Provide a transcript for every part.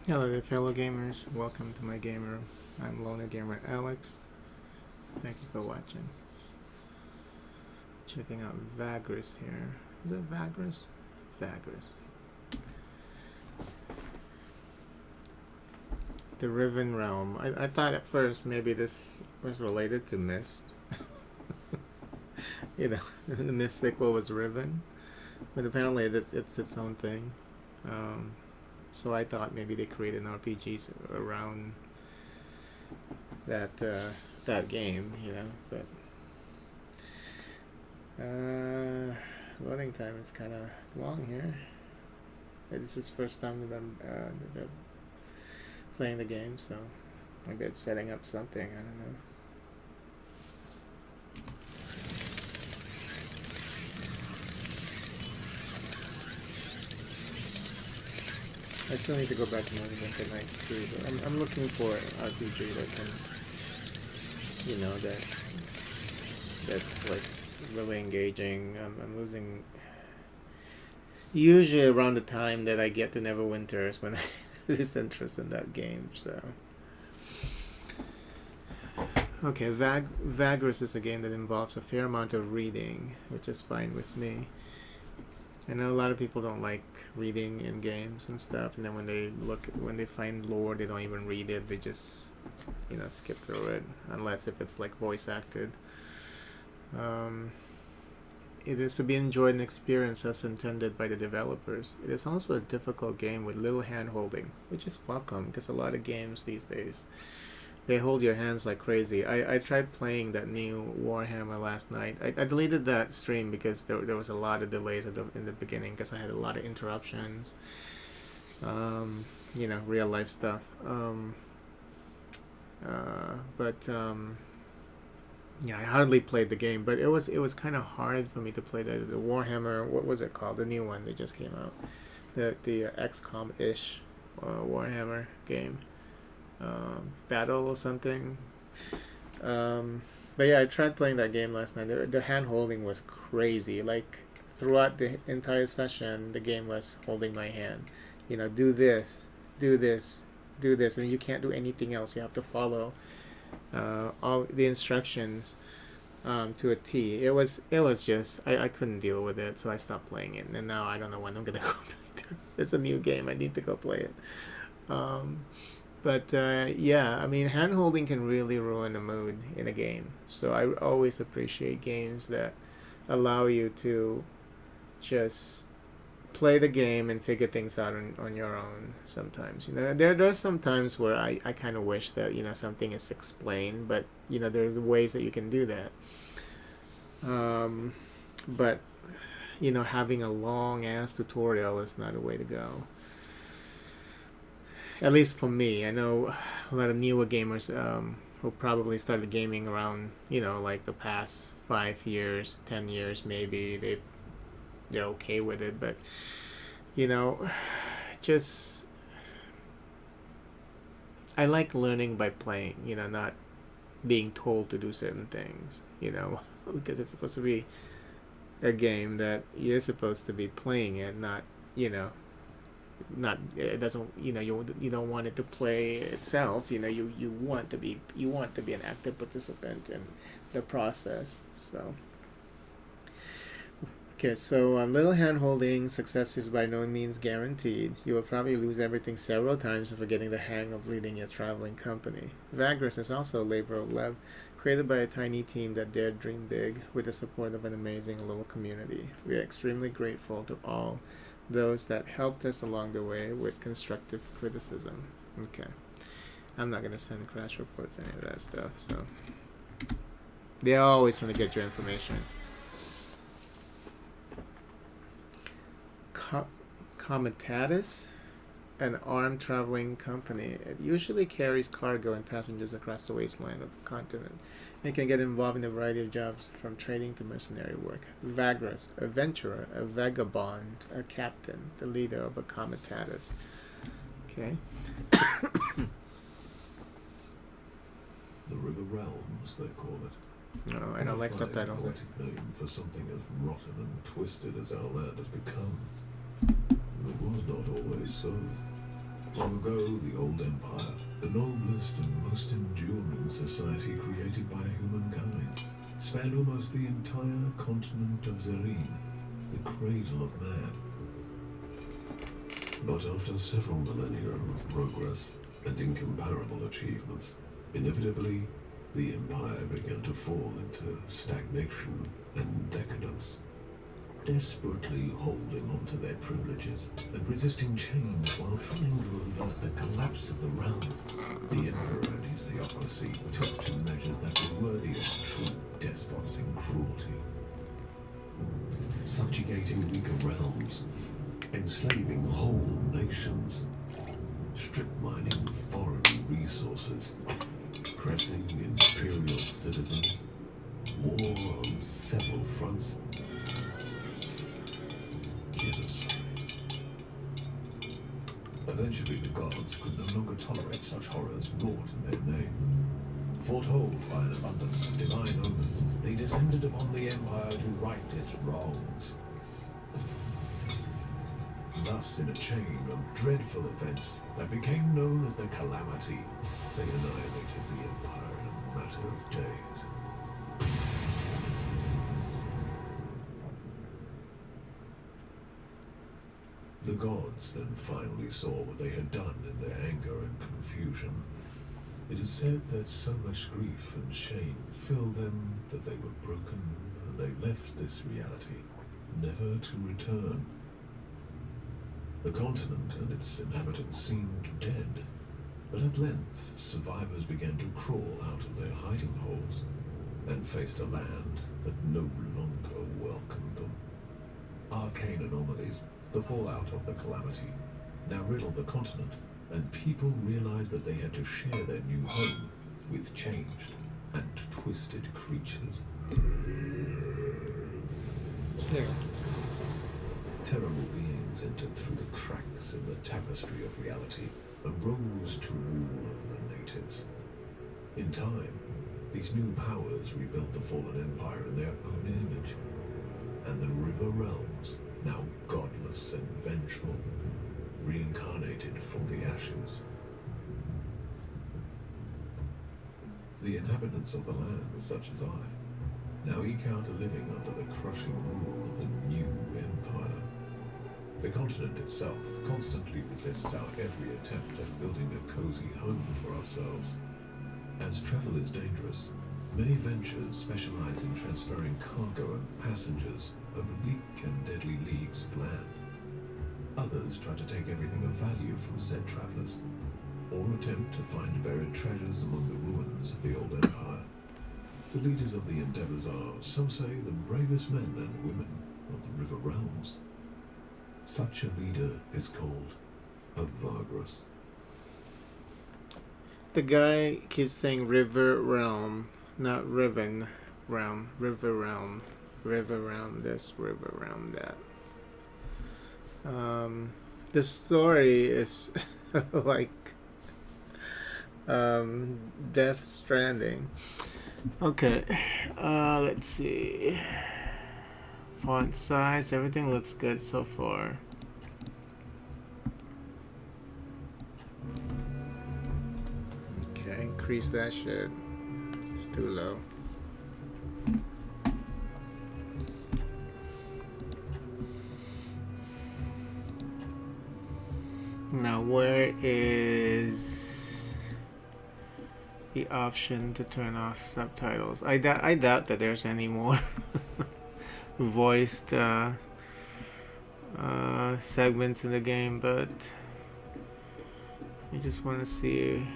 Hello there, fellow gamers. Welcome to my game room. I'm Loner Gamer Alex. Thank you for watching. Checking out Vagrus here. Is it Vagrus? Vagrus. The Riven Realm. I thought at first maybe this was related to Mist. You know, the Mist sequel was Riven. But apparently it's its own thing. So I thought maybe they created an RPG around that that game, you know. But loading time is kind of long here. This is the first time that I'm playing the game, so maybe it's setting up something. I don't know. I still need to go back to Molten Knights too, but I'm looking for an RPG that can, you know, that's like really engaging. I'm losing usually around the time that I get to Neverwinter is when I lose interest in that game. So okay, Vagrus is a game that involves a fair amount of reading, which is fine with me. I know a lot of people don't like reading in games and stuff, and then when they find lore, they don't even read it. They just, you know, skip through it, unless if it's like voice acted. It is to be enjoyed and experienced as intended by the developers. It is also a difficult game with little hand holding, which is welcome because a lot of games these days, they hold your hands like crazy. I tried playing that new Warhammer last night. I deleted that stream because there was a lot of delays in the beginning because I had a lot of interruptions. You know, real life stuff. Yeah, I hardly played the game, but it was kind of hard for me to play the Warhammer. What was it called? The new one that just came out, the XCOM-ish Warhammer game. Battle or something. But yeah, I tried playing that game last night. The hand holding was crazy. Like throughout the entire session, the game was holding my hand. You know, do this, do this, do this, and you can't do anything else. You have to follow all the instructions to a T. It was just I couldn't deal with it, so I stopped playing it. And now I don't know when I'm gonna go play it. It's a new game. I need to go play it. But yeah, I mean, hand-holding can really ruin the mood in a game. So I always appreciate games that allow you to just play the game and figure things out on your own sometimes. You know, there's some times where I kind of wish that, you know, something is explained, but, you know, there's ways that you can do that. But, you know, having a long-ass tutorial is not a way to go. At least for me. I know a lot of newer gamers who probably started gaming around, you know, like the past 5 years, 10 years maybe. They're okay with it, but, you know, just I like learning by playing, you know, not being told to do certain things, you know, because it's supposed to be a game that you're supposed to be playing it, not, you know, not it doesn't, you know, you don't want it to play itself, you know, you want to be an active participant in the process. So okay, so little hand holding, success is by no means guaranteed. You will probably lose everything several times before getting the hang of leading your traveling company. Vagrus is also a labor of love, created by a tiny team that dared dream big with the support of an amazing little community. We are extremely grateful to all those that helped us along the way with constructive criticism. Okay. I'm not going to send crash reports, any of that stuff, so. They always want to get your information. Comitatus, an armed traveling company. It usually carries cargo and passengers across the wasteland of the continent. It can get involved in a variety of jobs, from trading to mercenary work. Vagrus, a venturer, a vagabond, a captain, the leader of a comitatus. Okay. The Riven Realms, they call it. No, I don't like subtitles. A poetic name for something as rotten and twisted as our land has become. It was not always so. Long ago, the Old Empire, the noblest and most enduring society created by humankind, spanned almost the entire continent of Zerine, the cradle of man. But after several millennia of progress and incomparable achievements, inevitably, the Empire began to fall into stagnation and decadence. Desperately holding on to their privileges and resisting change while trying to avert the collapse of the realm, the Emperor and his theocracy took to measures that were worthy of true despots in cruelty. Subjugating weaker realms, enslaving whole nations, strip mining foreign resources, pressing imperial citizens, war on several fronts, genocide. Eventually the gods could no longer tolerate such horrors wrought in their name. Foretold by an abundance of divine omens, they descended upon the Empire to right its wrongs. Thus, in a chain of dreadful events that became known as the Calamity, they annihilated the Empire in a matter of days. The gods then finally saw what they had done in their anger and confusion. It is said that so much grief and shame filled them that they were broken and they left this reality, never to return. The continent and its inhabitants seemed dead, but at length survivors began to crawl out of their hiding holes and faced a land that no longer welcomed them. Arcane Anomalies, the fallout of the Calamity, now riddled the continent, and people realized that they had to share their new home with changed and twisted creatures. Yeah. Terrible beings entered through the cracks in the tapestry of reality and rose to rule over the natives. In time, these new powers rebuilt the fallen empire in their own image, and the Riven Realms, now godless and vengeful, reincarnated from the ashes. The inhabitants of the land, such as I, now eke out a living under the crushing rule of the new empire. The continent itself constantly resists our every attempt at building a cozy home for ourselves. As travel is dangerous, many ventures specialize in transferring cargo and passengers over bleak and deadly leagues of land. Others try to take everything of value from said travelers, or attempt to find buried treasures among the ruins of the old empire. The leaders of the endeavors are, some say, the bravest men and women of the Riven Realms. Such a leader is called a Vagrus. The guy keeps saying River Realm, not Riven Realm. River Realm. River Realm this, River Realm that. The story is like Death Stranding. Okay, let's see. Font size, everything looks good so far. Okay, increase that shit. It's too low. Now, where is the option to turn off subtitles? I doubt that there's any more voiced segments in the game, but I just want to see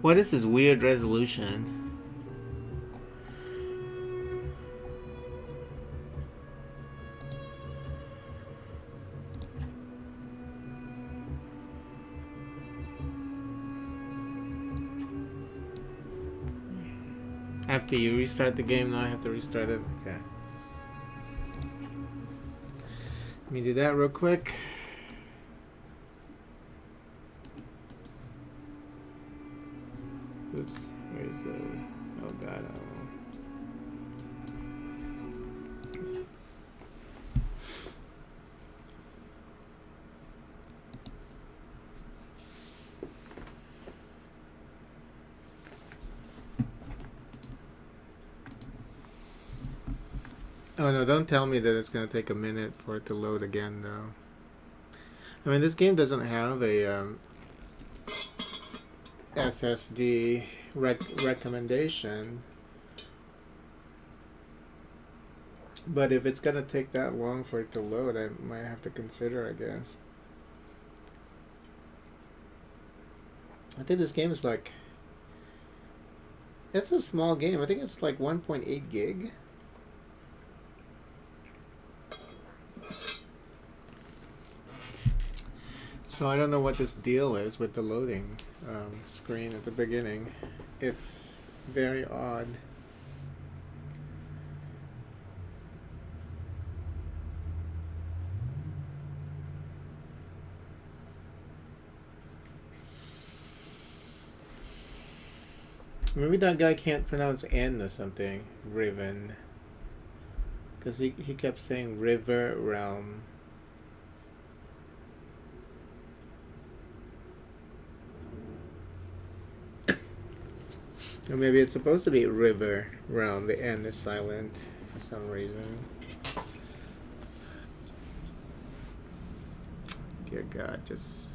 what is this weird resolution. After you restart the game, now I have to restart it. Okay. Let me do that real quick. Oops. Where's the... Oh god. Oh no, don't tell me that it's gonna take a minute for it to load again though. I mean, this game doesn't have a SSD recommendation. But if it's gonna take that long for it to load, I might have to consider, I guess. I think this game is like... It's a small game. I think it's like 1.8 gig. So I don't know what this deal is with the loading screen at the beginning. It's very odd. Maybe that guy can't pronounce N or something. Riven. Because he kept saying River Realm. Or maybe it's supposed to be River Realm. The N is silent for some reason. Dear God, just...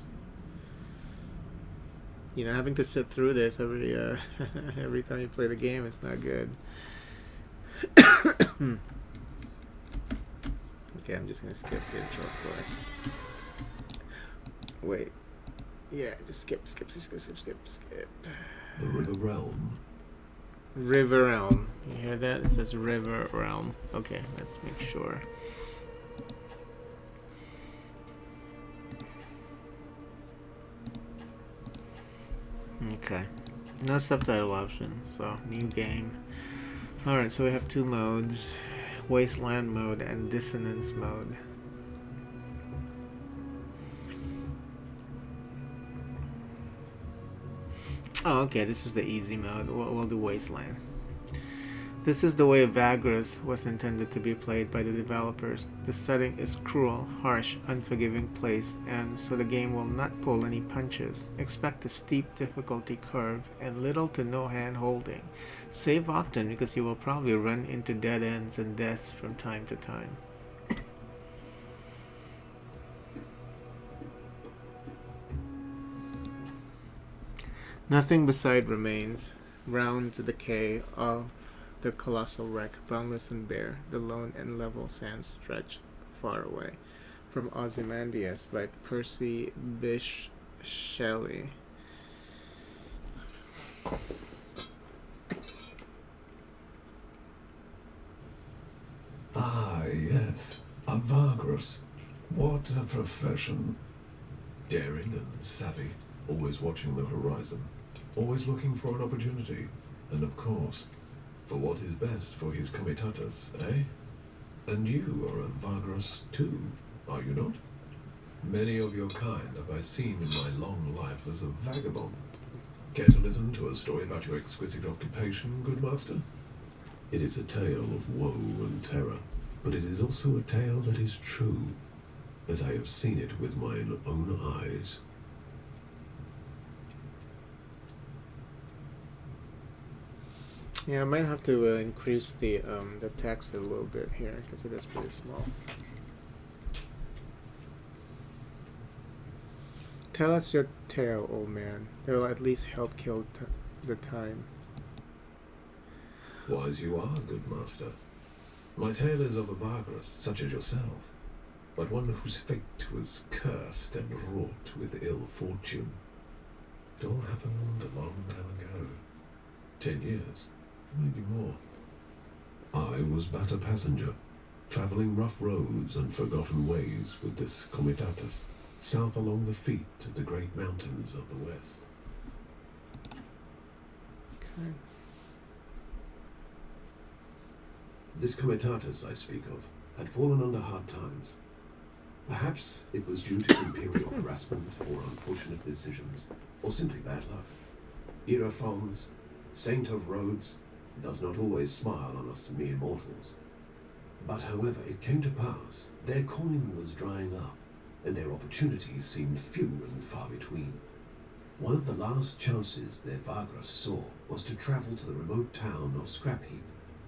You know, having to sit through this every every time you play the game, it's not good. Okay, I'm just gonna skip the intro, of course. Wait. Yeah, just skip. The River Realm. River Realm. You hear that? It says River Realm. Okay, let's make sure. Okay. No subtitle option, so new game. Alright, so we have two modes. Wasteland mode and Dissonance mode. Oh, okay, this is the easy mode. We'll do Wasteland. This is the way Vagrus was intended to be played by the developers. The setting is cruel, harsh, unforgiving place, and so the game will not pull any punches. Expect a steep difficulty curve and little to no hand-holding. Save often because you will probably run into dead ends and deaths from time to time. Nothing beside remains, round the decay of the colossal wreck, boundless and bare, the lone and level sands stretch far away. From Ozymandias by Percy Bysshe Shelley. Ah, yes. A Vagrus. What a profession. Daring and savvy, always watching the horizon, always looking for an opportunity, and of course, for what is best for his comitatus, eh? And you are a Vagrus too, are you not? Many of your kind have I seen in my long life as a vagabond. Care to listen to a story about your exquisite occupation, good master? It is a tale of woe and terror, but it is also a tale that is true, as I have seen it with mine own eyes. Yeah, I might have to increase the text a little bit here because it is pretty small. Tell us your tale, old man. It will at least help kill the time. Wise you are, good master. My tale is of a Vagrus, such as yourself, but one whose fate was cursed and wrought with ill fortune. It all happened a long time ago. 10 years, maybe more. I was but a passenger, travelling rough roads and forgotten ways with this comitatus, south along the feet of the great mountains of the west. Okay. This comitatus I speak of had fallen under hard times. Perhaps it was due to imperial harassment or unfortunate decisions, or simply bad luck. Hierophants, saint of roads, does not always smile on us mere mortals. But however it came to pass, their coin was drying up, and their opportunities seemed few and far between. One of the last chances their Vagrus saw was to travel to the remote town of Scrapheap,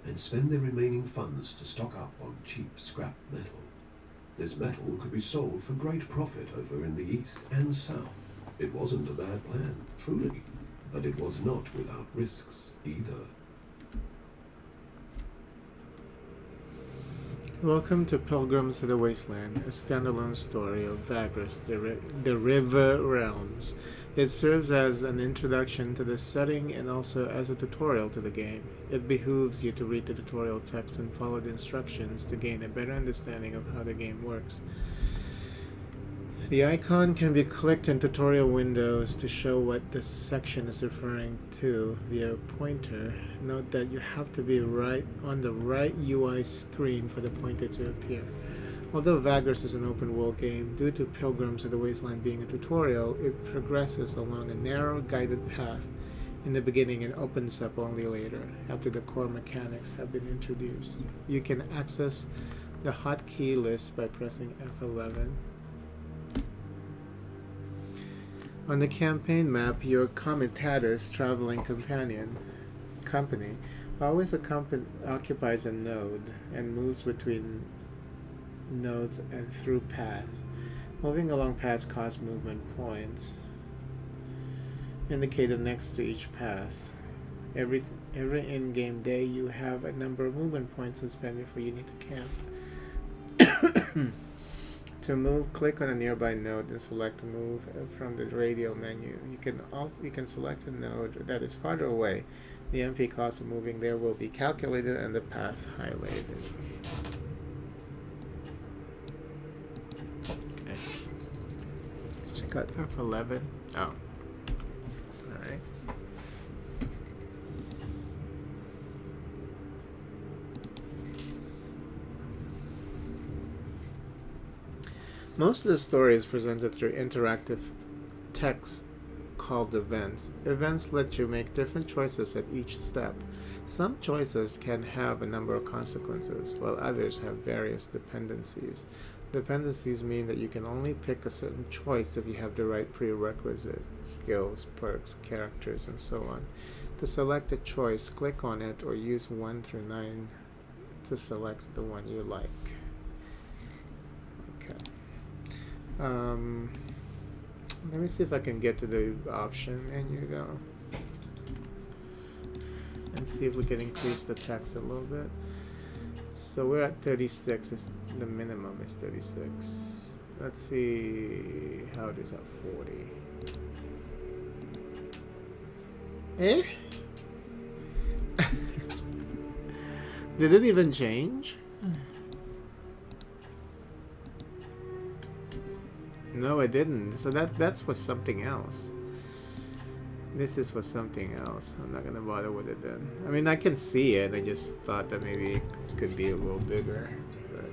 and spend their remaining funds to stock up on cheap scrap metal. This metal could be sold for great profit over in the east and south. It wasn't a bad plan, truly, but it was not without risks either. Welcome to Pilgrims to the Wasteland, a standalone story of Vagrus, the Riven Realms. It serves as an introduction to the setting and also as a tutorial to the game. It behooves you to read the tutorial text and follow the instructions to gain a better understanding of how the game works. The icon can be clicked in tutorial windows to show what this section is referring to via a pointer. Note that you have to be right on the right UI screen for the pointer to appear. Although Vagrus is an open world game, due to Pilgrims of the Wasteland being a tutorial, it progresses along a narrow guided path in the beginning and opens up only later, after the core mechanics have been introduced. You can access the hotkey list by pressing F11. On the campaign map, your Comitatus traveling company always occupies a node and moves between nodes and through paths. Moving along paths costs movement points, indicated next to each path. Every in-game day, you have a number of movement points to spend before you need to camp. To move, click on a nearby node and select move from the radial menu. You can select a node that is farther away. The MP cost of moving there will be calculated and the path highlighted. Okay. Let's check out F11. Oh. Alright. Most of the story is presented through interactive text called events. Events let you make different choices at each step. Some choices can have a number of consequences, while others have various dependencies. Dependencies mean that you can only pick a certain choice if you have the right prerequisite, skills, perks, characters, and so on. To select a choice, click on it or use 1 through 9 to select the one you like. Let me see if I can get to the option menu though, and see if we can increase the text a little bit. So we're at 36, the minimum is 36. Let's see how it is at 40. Eh? Did it even change? No, it didn't. So that's for something else. This is for something else. I'm not gonna bother with it then. I mean, I can see it. I just thought that maybe it could be a little bigger. But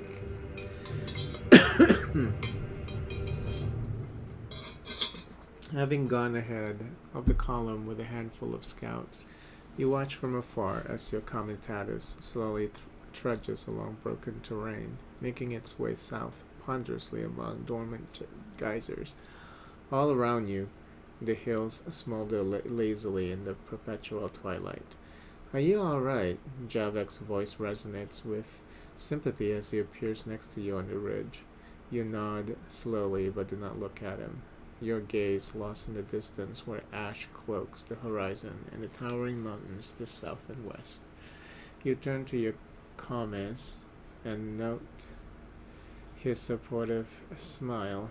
having gone ahead of the column with a handful of scouts, you watch from afar as your Comitatus slowly trudges along broken terrain, making its way south ponderously among dormant geysers. All around you, the hills smolder lazily in the perpetual twilight. Are you alright? Javek's voice resonates with sympathy as he appears next to you on the ridge. You nod slowly but do not look at him, your gaze lost in the distance where ash cloaks the horizon and the towering mountains to the south and west. You turn to your comments and note his supportive smile.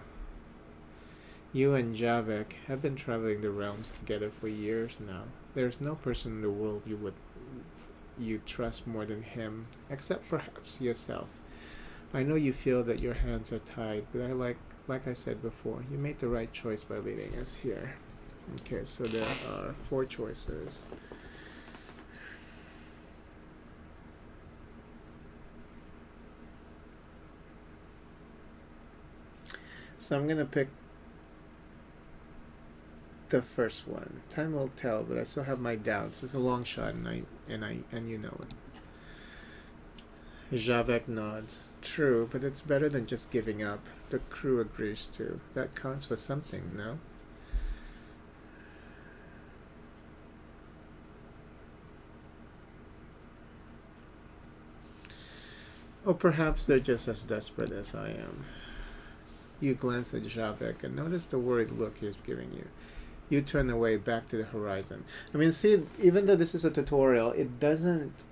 You and Javek have been traveling the realms together for years now. There's no person in the world you trust more than him, except perhaps yourself. I know you feel that your hands are tied, but like I said before, you made the right choice by leading us here. Okay, so there are 4 choices. So I'm gonna pick the first one. Time will tell, but I still have my doubts. It's a long shot, and you know it. Javek nods. True, but it's better than just giving up. The crew agrees too. That counts for something, no? Or perhaps they're just as desperate as I am. You glance at Javek and notice the worried look he's giving you. You turn away back to the horizon. I mean, see, even though this is a tutorial, it doesn't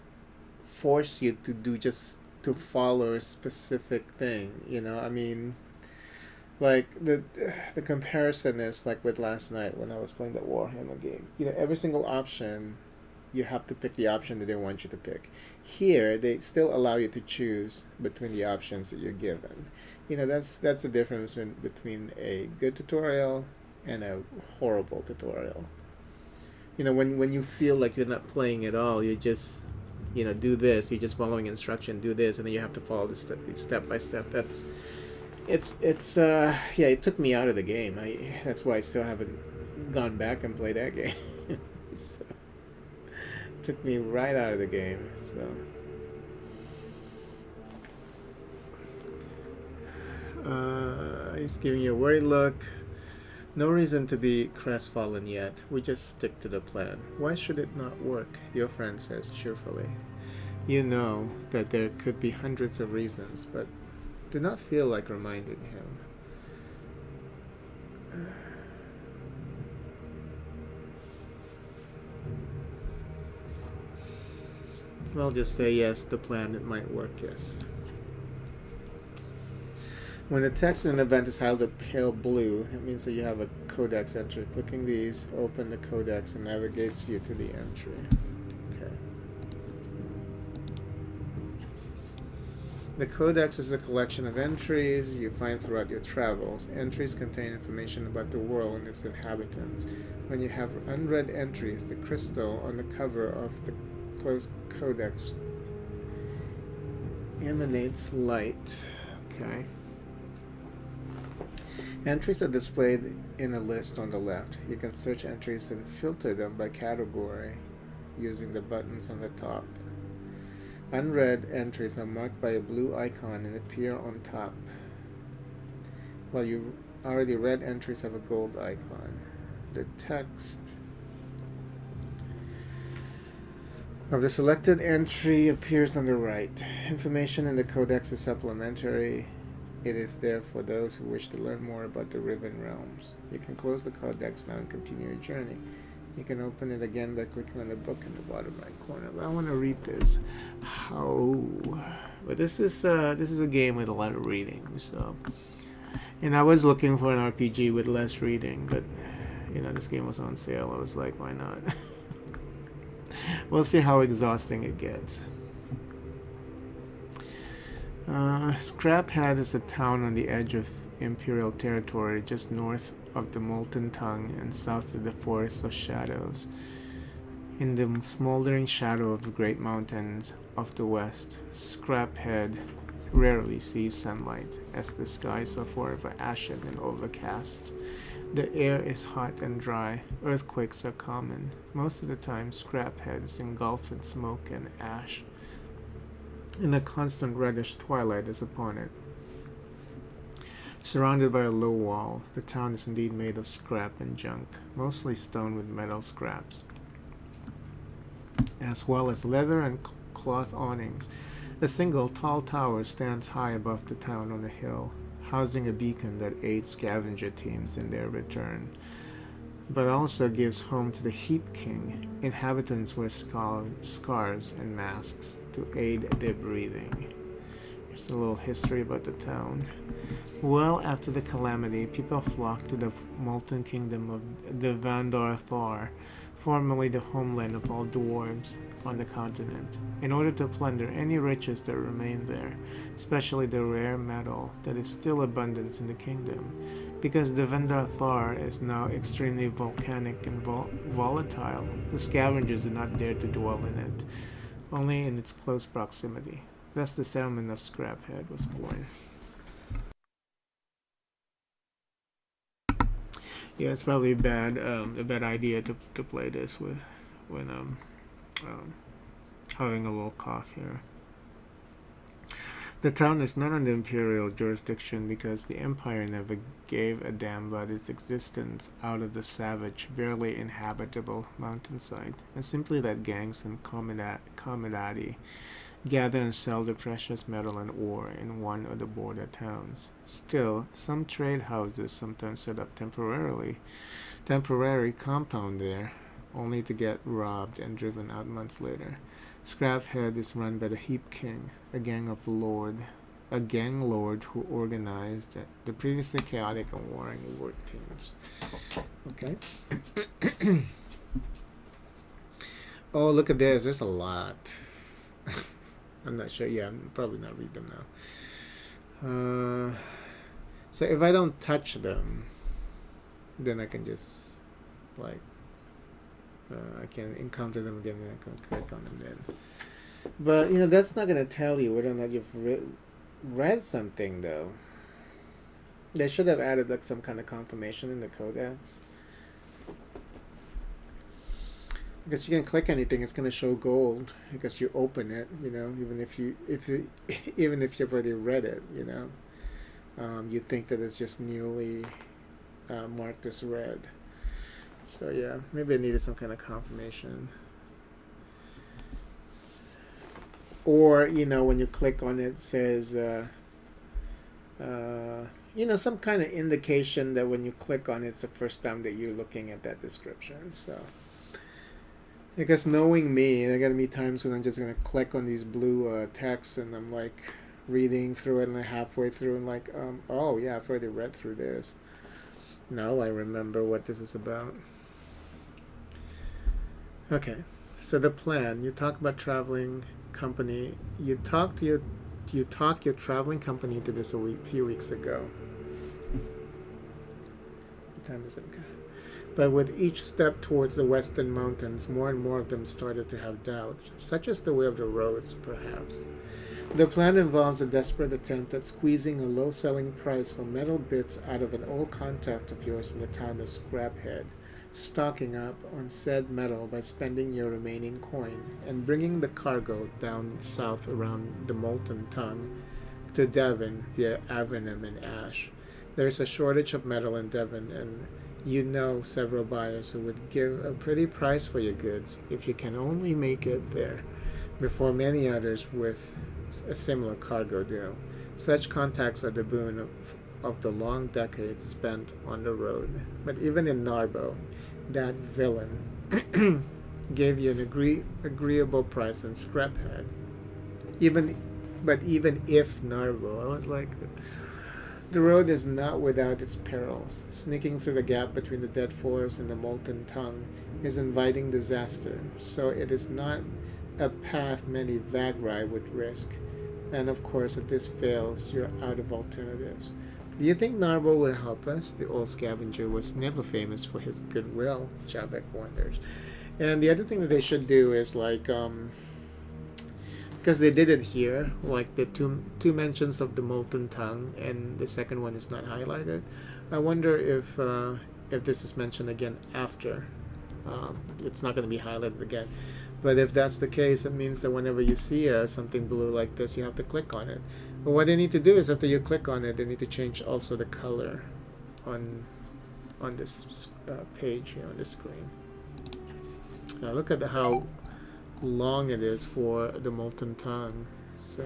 force you to do just to follow a specific thing, you know? I mean, like, the comparison is like with last night when I was playing that Warhammer game. You know, every single option, you have to pick the option that they want you to pick. Here, they still allow you to choose between the options that you're given. You know, that's the difference between a good tutorial and a horrible tutorial. You know, when you feel like you're not playing at all, you just, you know, do this, you're just following instruction, do this, and then you have to follow this step by step. Yeah, it took me out of the game. That's why I still haven't gone back and played that game. So, it took me right out of the game. So he's giving you a worried look. No reason to be crestfallen yet. We just stick to the plan. Why should it not work? Your friend says cheerfully. You know that there could be hundreds of reasons, but do not feel like reminding him. Well, just say yes, the plan, it might work, yes. When the text in an event is highlighted pale blue, it means that you have a codex entry. Clicking these, open the codex and navigates you to the entry. Okay. The codex is a collection of entries you find throughout your travels. Entries contain information about the world and its inhabitants. When you have unread entries, the crystal on the cover of the closed codex emanates light. Okay. Entries are displayed in a list on the left. You can search entries and filter them by category using the buttons on the top. Unread entries are marked by a blue icon and appear on top, while you already read entries have a gold icon. The text of the selected entry appears on the right. Information in the codex is supplementary. It is there for those who wish to learn more about the Riven Realms. You can close the codex now and continue your journey. You can open it again by clicking on the book in the bottom right corner. But I want to read this. But this is a game with a lot of reading. So, and I was looking for an RPG with less reading, but you know, this game was on sale. I was like, why not? We'll see how exhausting it gets. Scraphead is a town on the edge of Imperial territory, just north of the Molten Tongue and south of the Forest of Shadows. In the smoldering shadow of the great mountains of the west, Scraphead rarely sees sunlight, as the skies are forever ashen and overcast. The air is hot and dry. Earthquakes are common. Most of the time, Scraphead is engulfed in smoke and ash, and a constant reddish twilight is upon it. Surrounded by a low wall, the town is indeed made of scrap and junk, mostly stone with metal scraps, as well as leather and cloth awnings. A single tall tower stands high above the town on a hill, housing a beacon that aids scavenger teams in their return, but also gives home to the Heap King. Inhabitants wear scarves and masks to aid their breathing. Here's a little history about the town. Well after the calamity, people flocked to the Molten Kingdom of the Vandar Thar, formerly the homeland of all dwarves on the continent, in order to plunder any riches that remained there, especially the rare metal that is still abundant in the kingdom. Because the Vandar Thar is now extremely volcanic and volatile, the scavengers do not dare to dwell in it, only in its close proximity. Thus the settlement of Scraphead was born. Yeah, it's probably a bad idea to play this when having a little cough here. The town is not under imperial jurisdiction because the empire never gave a damn about its existence out of the savage, barely inhabitable mountainside, and simply let gangs and commodati gather and sell the precious metal and ore in one of the border towns. Still, some trade houses sometimes set up temporary compound there, only to get robbed and driven out months later. Scraphead is run by the Heap King, a gang lord who organized the previously chaotic and warring work teams. Okay. Oh, look at this. There's a lot. I'm not sure. Yeah, I'm probably not read them now. So if I don't touch them, then I can just like I can encounter them again and I can click on them then. But that's not gonna tell you whether or not you've read something though. They should have added like some kind of confirmation in the codex. Because you can click anything, it's gonna show gold because you open it, even if you've already read it, you think that it's just newly marked as read. So yeah, maybe I needed some kind of confirmation. Or when you click on it, it says some kind of indication that when you click on it, it's the first time that you're looking at that description. So. Because knowing me, there are going to be times when I'm just going to click on these blue texts and I'm like reading through it and I'm halfway through and like, oh yeah, I've already read through this. Now I remember what this is about. Okay, so the plan. You talk about traveling company. You talk your traveling company into this a few weeks ago. What time is it? But with each step towards the Western Mountains, more and more of them started to have doubts, such as the way of the roads, perhaps. The plan involves a desperate attempt at squeezing a low-selling price for metal bits out of an old contact of yours in the town of Scraphead, stocking up on said metal by spending your remaining coin, and bringing the cargo down south around the Molten Tongue to Devon via Avernum and Ash. There is a shortage of metal in Devon, and several buyers who would give a pretty price for your goods if you can only make it there before many others with a similar cargo deal. Such contacts are the boon of the long decades spent on the road. But even in Narbo, that villain gave you an agreeable price in Scraphead. Even if Narbo, I was like... The road is not without its perils. Sneaking through the gap between the Dead Forest and the Molten Tongue is inviting disaster, so it is not a path many Vagri would risk. And of course, if this fails, you're out of alternatives. Do you think Narbo will help us? The old scavenger was never famous for his goodwill, Javek wonders. And the other thing that they should do is like... because they did it here, like the two mentions of the Molten Tongue, and the second one is not highlighted. I wonder if this is mentioned again after. It's not going to be highlighted again. But if that's the case, it means that whenever you see something blue like this, you have to click on it. But what they need to do is after you click on it, they need to change also the color on this page here on the screen. Now look at how long it is for the Molten Tongue. So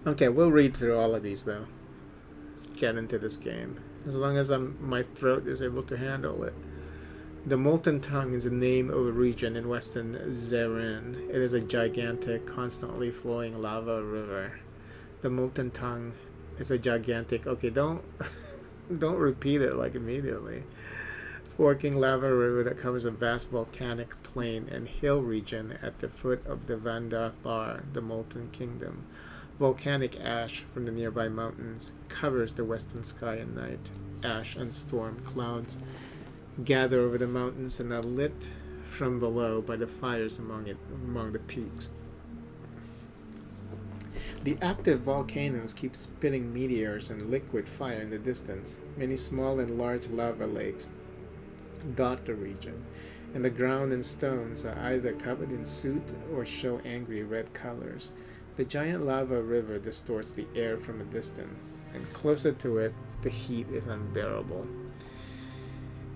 okay, we'll read through all of these though. Let's get into this game. As long as my throat is able to handle it. The Molten Tongue is the name of a region in western Zeren. It is a gigantic, constantly flowing lava river. The Molten Tongue is a gigantic... Okay, don't repeat it like immediately. Forking lava river that covers a vast volcanic plain and hill region at the foot of the Vandar Thar, the Molten Kingdom. Volcanic ash from the nearby mountains covers the western sky at night. Ash and storm clouds gather over the mountains and are lit from below by the fires among the peaks. The active volcanoes keep spitting meteors and liquid fire in the distance. Many small and large lava lakes dot the region, and the ground and stones are either covered in soot or show angry red colors. The giant lava river distorts the air from a distance, and closer to it, the heat is unbearable.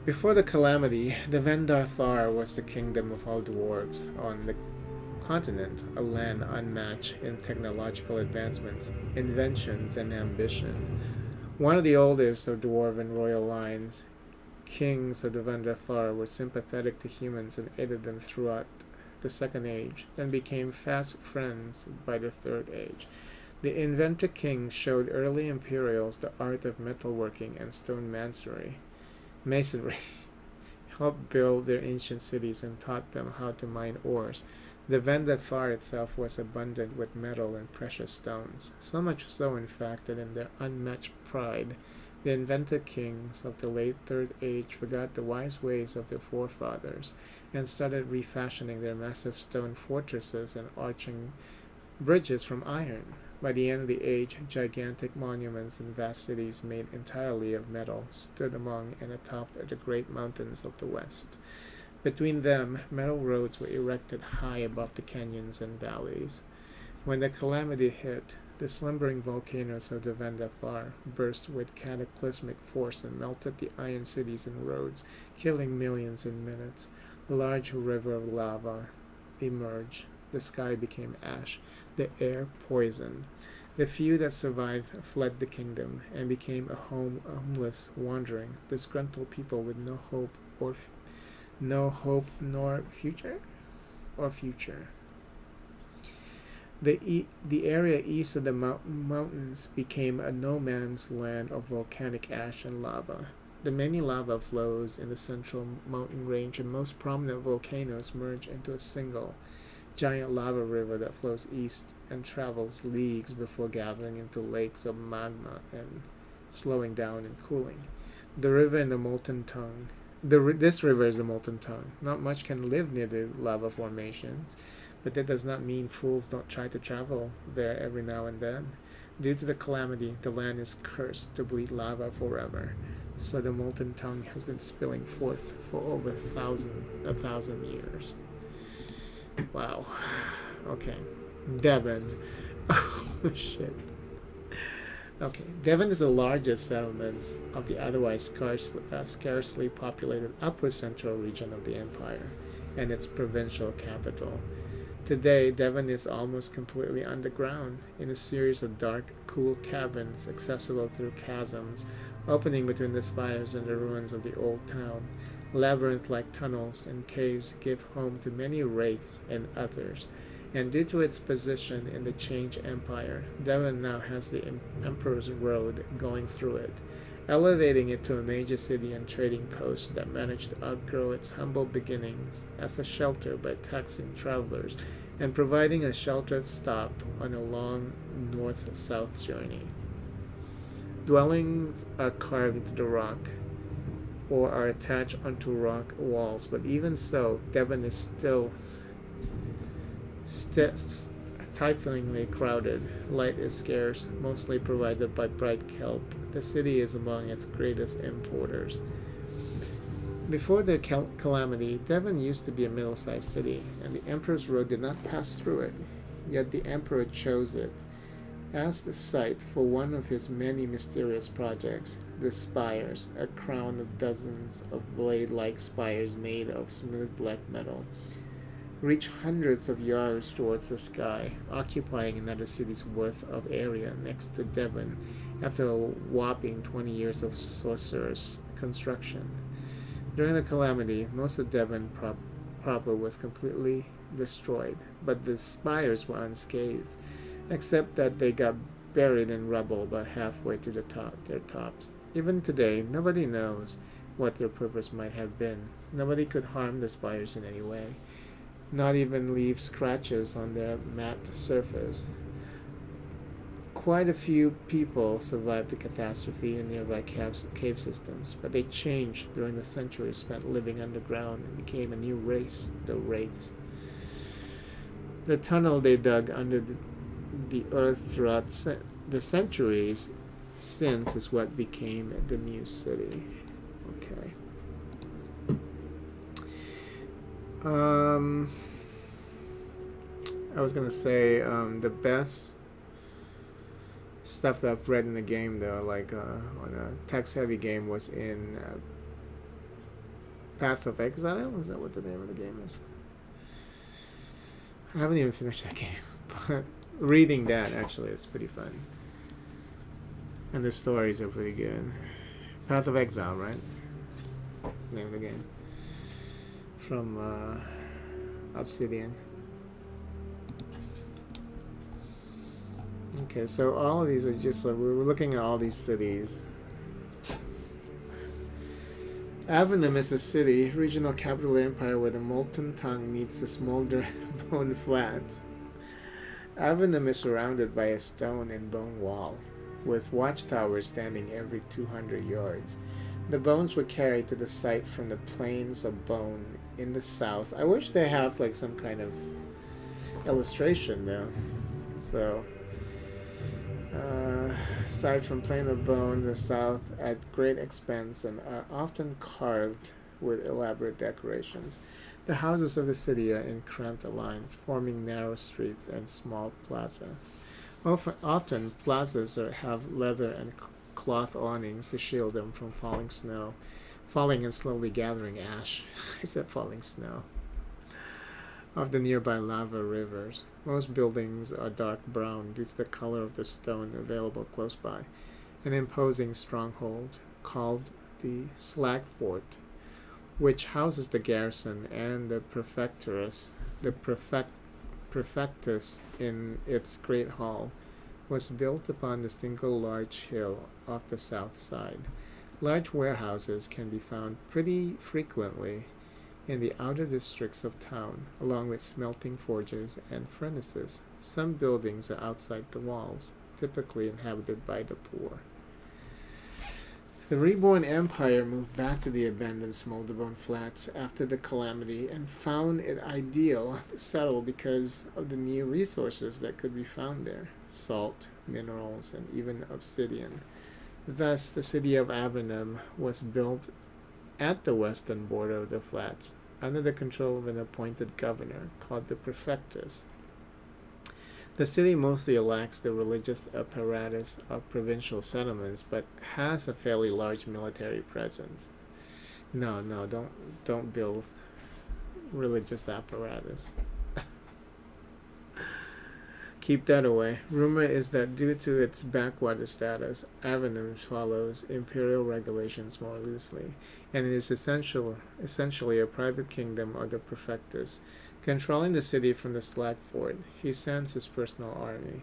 Before the calamity, the Vendar Thar was the kingdom of all dwarves on the continent, a land unmatched in technological advancements, inventions, and ambition. One of the oldest of dwarven royal lines, kings of the Vendar Thar were sympathetic to humans and aided them throughout the Second Age, then became fast friends by the Third Age. The Inventor King showed early Imperials the art of metalworking and stone masonry, helped build their ancient cities and taught them how to mine ores. The Vendar Thar itself was abundant with metal and precious stones, so much so in fact that in their unmatched pride, the Inventor Kings of the late Third Age forgot the wise ways of their forefathers and started refashioning their massive stone fortresses and arching bridges from iron. By the end of the age, gigantic monuments and vast cities made entirely of metal stood among and atop the great mountains of the west. Between them, metal roads were erected high above the canyons and valleys. When the calamity hit, the slumbering volcanoes of the Vendar Thar burst with cataclysmic force and melted the iron cities and roads, killing millions in minutes. A large river of lava emerged. The sky became ash, the air poison. The few that survived fled the kingdom and became a homeless, wandering, disgruntled people with no hope nor future. The area east of the mountains became a no man's land of volcanic ash and lava. The many lava flows in the central mountain range and most prominent volcanoes merge into a single giant lava river that flows east and travels leagues before gathering into lakes of magma and slowing down and cooling. The river in the Molten Tongue. This river is the Molten Tongue. Not much can live near the lava formations, but that does not mean fools don't try to travel there every now and then. Due to the calamity, the land is cursed to bleed lava forever. So the Molten Tongue has been spilling forth for over a thousand years. Wow. Okay. Devon. Oh, shit. Okay. Devon is the largest settlement of the otherwise scarcely populated upper central region of the empire and its provincial capital. Today, Devon is almost completely underground in a series of dark, cool caverns accessible through chasms opening between the spires and the ruins of the old town. Labyrinth-like tunnels and caves give home to many wraiths and others, and due to its position in the Change Empire, Devon now has the Emperor's Road going through it, elevating it to a major city and trading post that managed to outgrow its humble beginnings as a shelter by taxing travelers and providing a sheltered stop on a long north-south journey. Dwellings are carved into the rock or are attached onto rock walls, but even so, Devon is still stiflingly crowded. Light is scarce, mostly provided by bright kelp. The city is among its greatest importers. Before the calamity, Devon used to be a middle-sized city, and the Emperor's Road did not pass through it. Yet the Emperor chose it as the site for one of his many mysterious projects, the Spires, a crown of dozens of blade-like spires made of smooth black metal, reach hundreds of yards towards the sky, occupying another city's worth of area next to Devon after a whopping 20 years of sorcerous construction. During the calamity, most of Devon proper was completely destroyed, but the spires were unscathed, except that they got buried in rubble about halfway to their tops. Even today, nobody knows what their purpose might have been. Nobody could harm the spires in any way, not even leave scratches on their matte surface. Quite a few people survived the catastrophe in nearby cave systems, but they changed during the centuries spent living underground and became a new race, the Wraiths. The tunnel they dug under the earth throughout the centuries since is what became the new city. Okay. I was gonna say the best stuff that I've read in the game, though, like on a text-heavy game, was in Path of Exile. Is that what the name of the game is? I haven't even finished that game, but reading that actually is pretty fun, and the stories are pretty good. Path of Exile, right? That's the name of the game. From Obsidian. Okay, so all of these are just like, we're looking at all these cities. Avernum is a city, regional capital empire where the Molten Tongue meets the smolder bone flats. Avernum is surrounded by a stone and bone wall, with watchtowers standing every 200 yards. The bones were carried to the site from the plains of bone in the south. I wish they have like some kind of illustration though. So aside from plain of bone, the south at great expense and are often carved with elaborate decorations. The houses of the city are in cramped lines, forming narrow streets and small plazas. Often plazas have leather and cloth awnings to shield them from falling and slowly gathering ash. I said falling snow. Of the nearby lava rivers. Most buildings are dark brown due to the color of the stone available close by. An imposing stronghold called the Slag Fort, which houses the garrison and the prefectus in its great hall, was built upon the single large hill off the south side. Large warehouses can be found pretty frequently in the outer districts of town, along with smelting forges and furnaces. Some buildings are outside the walls, typically inhabited by the poor. The reborn empire moved back to the abandoned Smolderbone Flats after the calamity and found it ideal to settle because of the new resources that could be found there: salt, minerals, and even obsidian. Thus, the city of Avernum was built at the western border of the flats, under the control of an appointed governor called the Prefectus. The city mostly lacks the religious apparatus of provincial settlements, but has a fairly large military presence. No, don't build religious apparatus. Keep that away. Rumor is that due to its backwater status, Avernum follows imperial regulations more loosely, and it is essentially a private kingdom of the Prefectus. Controlling the city from the Slag Fort, he sends his personal army,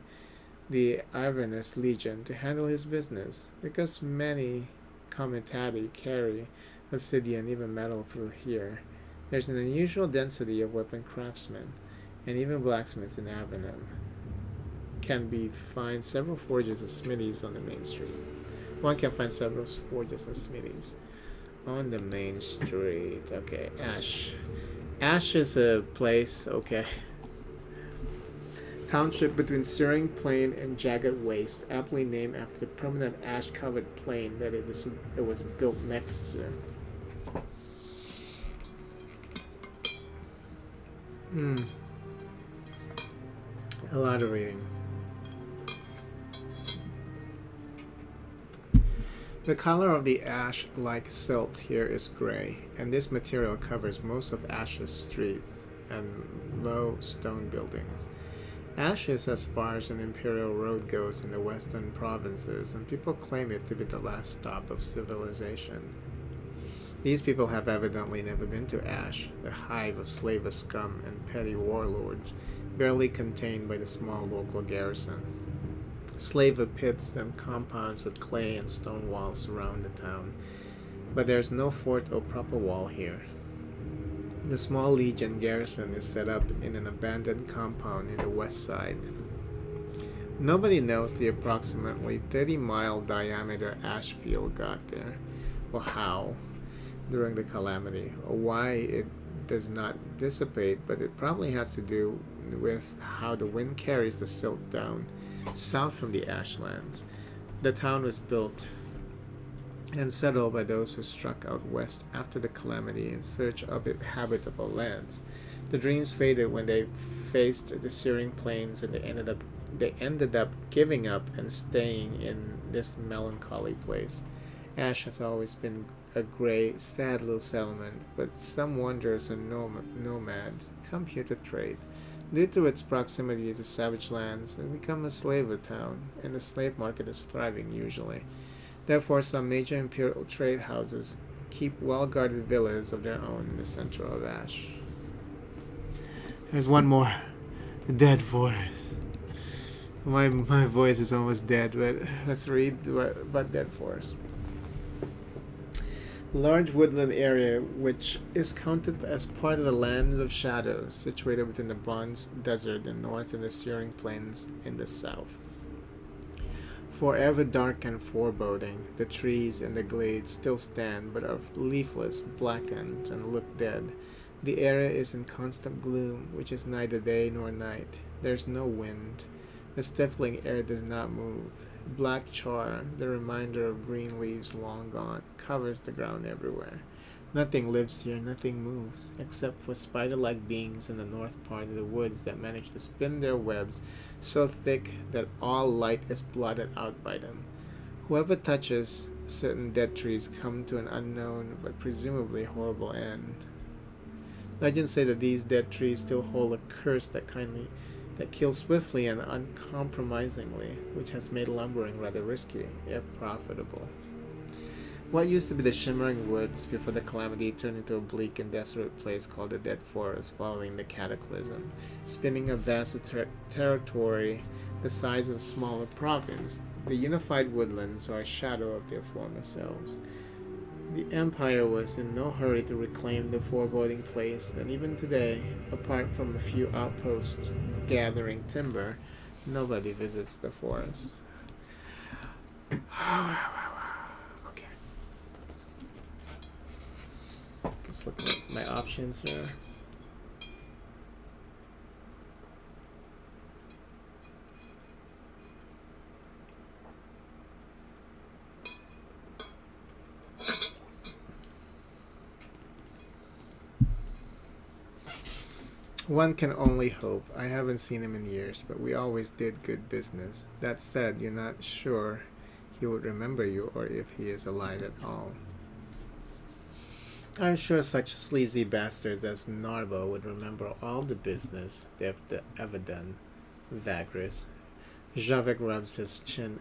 the Avernus Legion, to handle his business, because many comitati carry obsidian, even metal, through here. There's an unusual density of weapon craftsmen, and even blacksmiths in Avernum. Find several forges and smithies on the main street. One can find several forges and smithies on the main street. Okay, Ash. Ash is a place, okay. Township between Searing Plain and Jagged Waste, aptly named after the permanent ash-covered plain that it was built next to. A lot of reading. The color of the ash-like silt here is gray, and this material covers most of Ash's streets and low stone buildings. Ash is as far as an imperial road goes in the western provinces, and people claim it to be the last stop of civilization. These people have evidently never been to Ash, the hive of slaver scum and petty warlords, barely contained by the small local garrison. Slaver pits and compounds with clay and stone walls surround the town, but there's no fort or proper wall here. The small legion garrison is set up in an abandoned compound in the west side. Nobody knows the approximately 30-mile diameter ash field got there, or how, during the calamity, or why it does not dissipate, but it probably has to do with how the wind carries the silt down south from the Ashlands. The town was built and settled by those who struck out west after the calamity in search of habitable lands. The dreams faded when they faced the searing plains, and they ended up giving up and staying in this melancholy place. Ash has always been a gray, sad little settlement, but some wanderers and nomads come here to trade. Due to its proximity to savage lands, it become a slave town, and the slave market is thriving usually. Therefore, some major imperial trade houses keep well-guarded villas of their own in the center of Ash. There's one more. The Dead Forest. My voice is almost dead, but let's read about Dead Forest. Large woodland area which is counted as part of the Lands of Shadows, situated within the Bronze Desert in the north and the Searing Plains in the south. Forever dark and foreboding, the trees in the glades still stand but are leafless, blackened, and look dead. The area is in constant gloom, which is neither day nor night. There's no wind. The stifling air does not move. Black char, the reminder of green leaves long gone, covers the ground everywhere. Nothing lives here, nothing moves, except for spider-like beings in the north part of the woods that manage to spin their webs so thick that all light is blotted out by them. Whoever touches certain dead trees come to an unknown but presumably horrible end. Legends say that these dead trees still hold a curse that kills swiftly and uncompromisingly, which has made lumbering rather risky, if profitable. What used to be the shimmering woods before the calamity turned into a bleak and desolate place called the Dead Forest following the cataclysm, spinning a vast territory the size of a smaller province. The unified woodlands are a shadow of their former selves. The Empire was in no hurry to reclaim the foreboding place, and even today, apart from a few outposts gathering timber, nobody visits the forest. Okay. Just looking at my options here. One can only hope. I haven't seen him in years, but we always did good business. That said, you're not sure he would remember you or if he is alive at all. I'm sure such sleazy bastards as Narbo would remember all the business they've ever done. Vagrus. Javik rubs his chin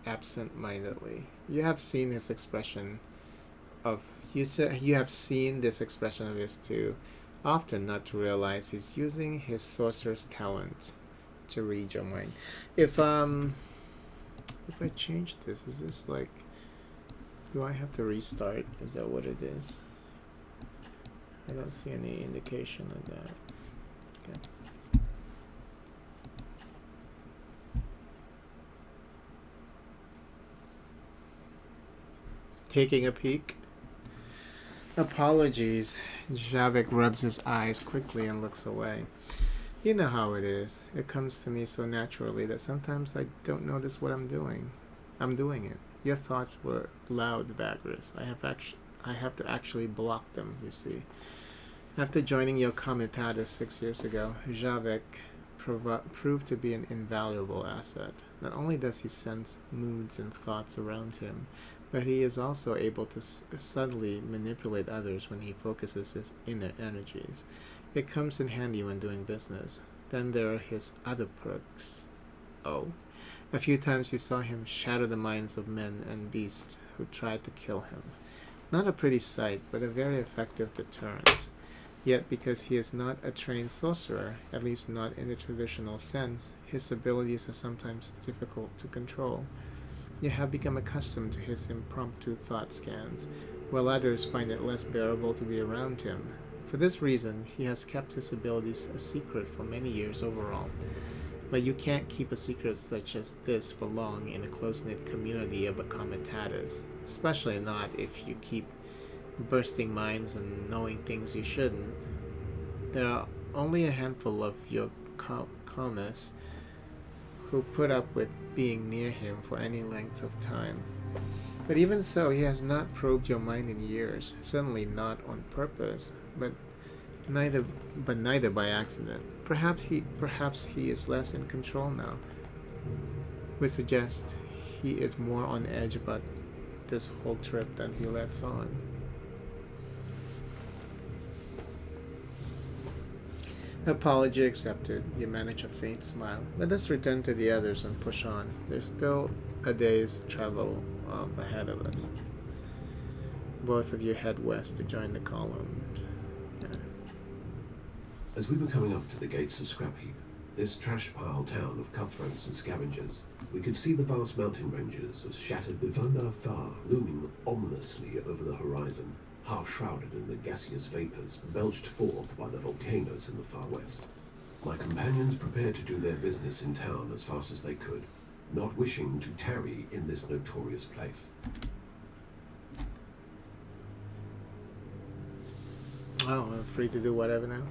absent-mindedly. You have seen this expression of his too. Often not to realize he's using his sorcerer's talent to read your mind. If I change this, is this like, do I have to restart? Is that what it is? I don't see any indication of that. Okay. Taking a peek. Apologies. Javik rubs his eyes quickly and looks away. You know how it is. It comes to me so naturally that sometimes I don't notice what I'm doing. I'm doing it. Your thoughts were loud, Vagrus. I have to actually block them, you see. After joining your comitatus 6 years ago, Javik proved to be an invaluable asset. Not only does he sense moods and thoughts around him, but he is also able to subtly manipulate others when he focuses his inner energies. It comes in handy when doing business. Then there are his other perks. Oh, a few times you saw him shatter the minds of men and beasts who tried to kill him. Not a pretty sight, but a very effective deterrence. Yet because he is not a trained sorcerer, at least not in the traditional sense, his abilities are sometimes difficult to control. You have become accustomed to his impromptu thought scans, while others find it less bearable to be around him. For this reason, he has kept his abilities a secret for many years overall. But you can't keep a secret such as this for long in a close-knit community of a comitatus, especially not if you keep bursting minds and knowing things you shouldn't. There are only a handful of your commas who put up with being near him for any length of time. But even so, he has not probed your mind in years, certainly not on purpose, but neither by accident. Perhaps he is less in control now. We suggest he is more on edge about this whole trip than he lets on. Apology accepted. You manage a faint smile. Let us return to the others and push on. There's still a day's travel ahead of us. Both of you head west to join the column. Okay. As we were coming up to the gates of Scrapheap, this trash-pile town of cutthroats and scavengers, we could see the vast mountain ranges of shattered Vandar Thar looming ominously over the horizon, half shrouded in the gaseous vapors belched forth by the volcanoes in the far west. My companions prepared to do their business in town as fast as they could, not wishing to tarry in this notorious place. Oh, I'm free to do whatever now.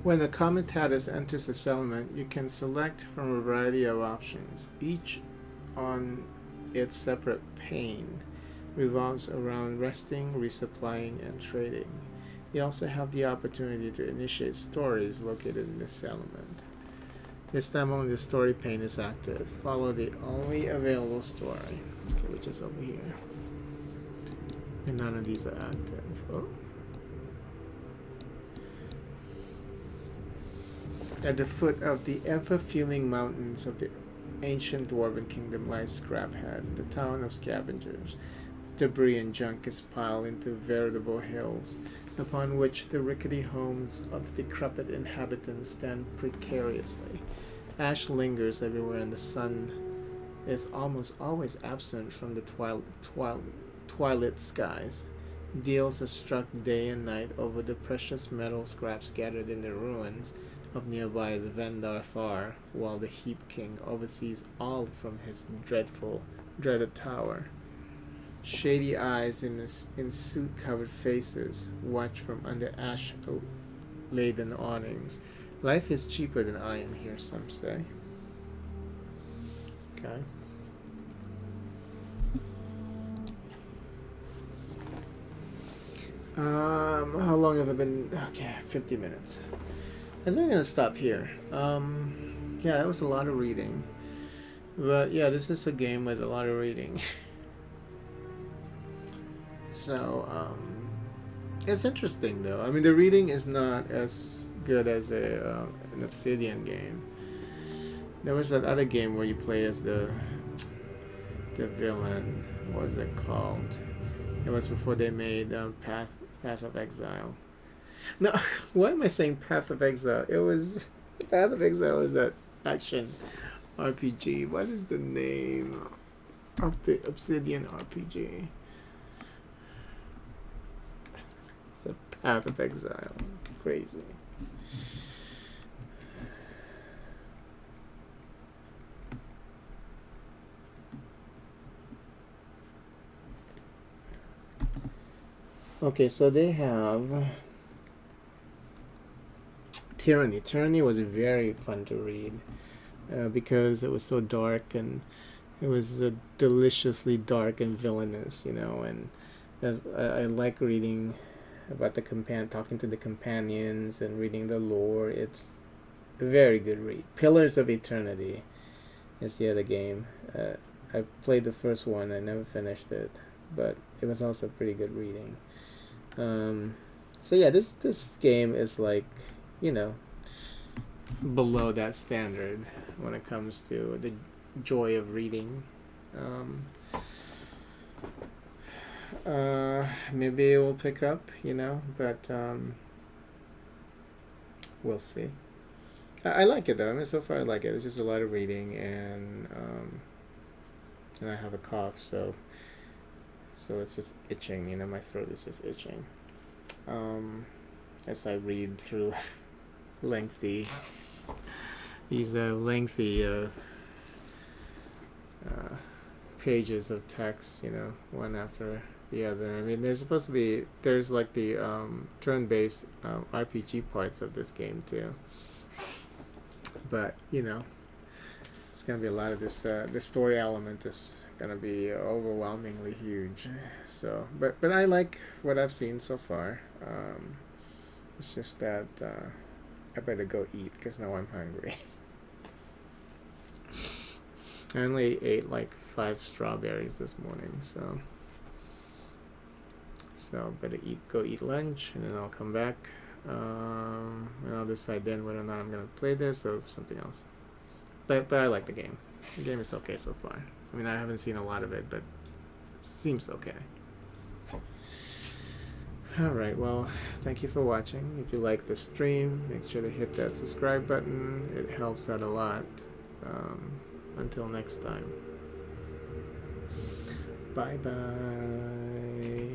When the Comitatus enters the settlement, you can select from a variety of options. Each on its separate pane revolves around resting, resupplying, and trading. You also have the opportunity to initiate stories located in this settlement. This time only the story pane is active. Follow the only available story, which is over here. And none of these are active. Oh. At the foot of the ever-fuming mountains of the ancient Dwarven Kingdom lies Scraphead, the town of scavengers. Debris and junk is piled into veritable hills, upon which the rickety homes of the decrepit inhabitants stand precariously. Ash lingers everywhere, and the sun is almost always absent from the twilit skies. Deals are struck day and night over the precious metal scraps gathered in the ruins of nearby the Vandar Thar, while the Heap King oversees all from his dreaded tower. Shady eyes in soot-covered faces watch from under ash-laden awnings. Life is cheaper than iron here, some say. Okay. How long have I been? Okay, 50 minutes. I think I'm gonna stop here. Yeah, that was a lot of reading. But yeah, this is a game with a lot of reading. So, it's interesting though. I mean, the reading is not as good as an Obsidian game. There was that other game where you play as the villain. What was it called? It was before they made Path of Exile. No, why am I saying Path of Exile? It was Path of Exile is that action RPG. What is the name of the Obsidian RPG? It's a Path of Exile. Crazy. Okay, so they have Tyranny. Tyranny was very fun to read because it was so dark, and it was deliciously dark and villainous, you know. And as I like reading about the talking to the companions and reading the lore. It's a very good read. Pillars of Eternity is the other game. I played the first one. I never finished it, but it was also pretty good reading. So yeah, this game is like, you know, below that standard when it comes to the joy of reading. Maybe it will pick up, you know, but we'll see. I like it though. I mean, so far I like it. It's just a lot of reading, and I have a cough, so it's just itching. You know, my throat is just itching. As I read through lengthy pages of text, you know, one after the other. I mean, there's like the turn-based RPG parts of this game too, but you know, it's gonna be a lot of this. The story element is gonna be overwhelmingly huge. So, but I like what I've seen so far. It's just that I better go eat because now I'm hungry. I only ate like 5 strawberries this morning, so better go eat lunch, and then I'll come back, and I'll decide then whether or not I'm gonna play this or something else. But I like the game. The game is okay so far. I mean, I haven't seen a lot of it, but it seems okay. Alright, well, thank you for watching. If you like the stream, make sure to hit that subscribe button. It helps out a lot. Until next time. Bye bye.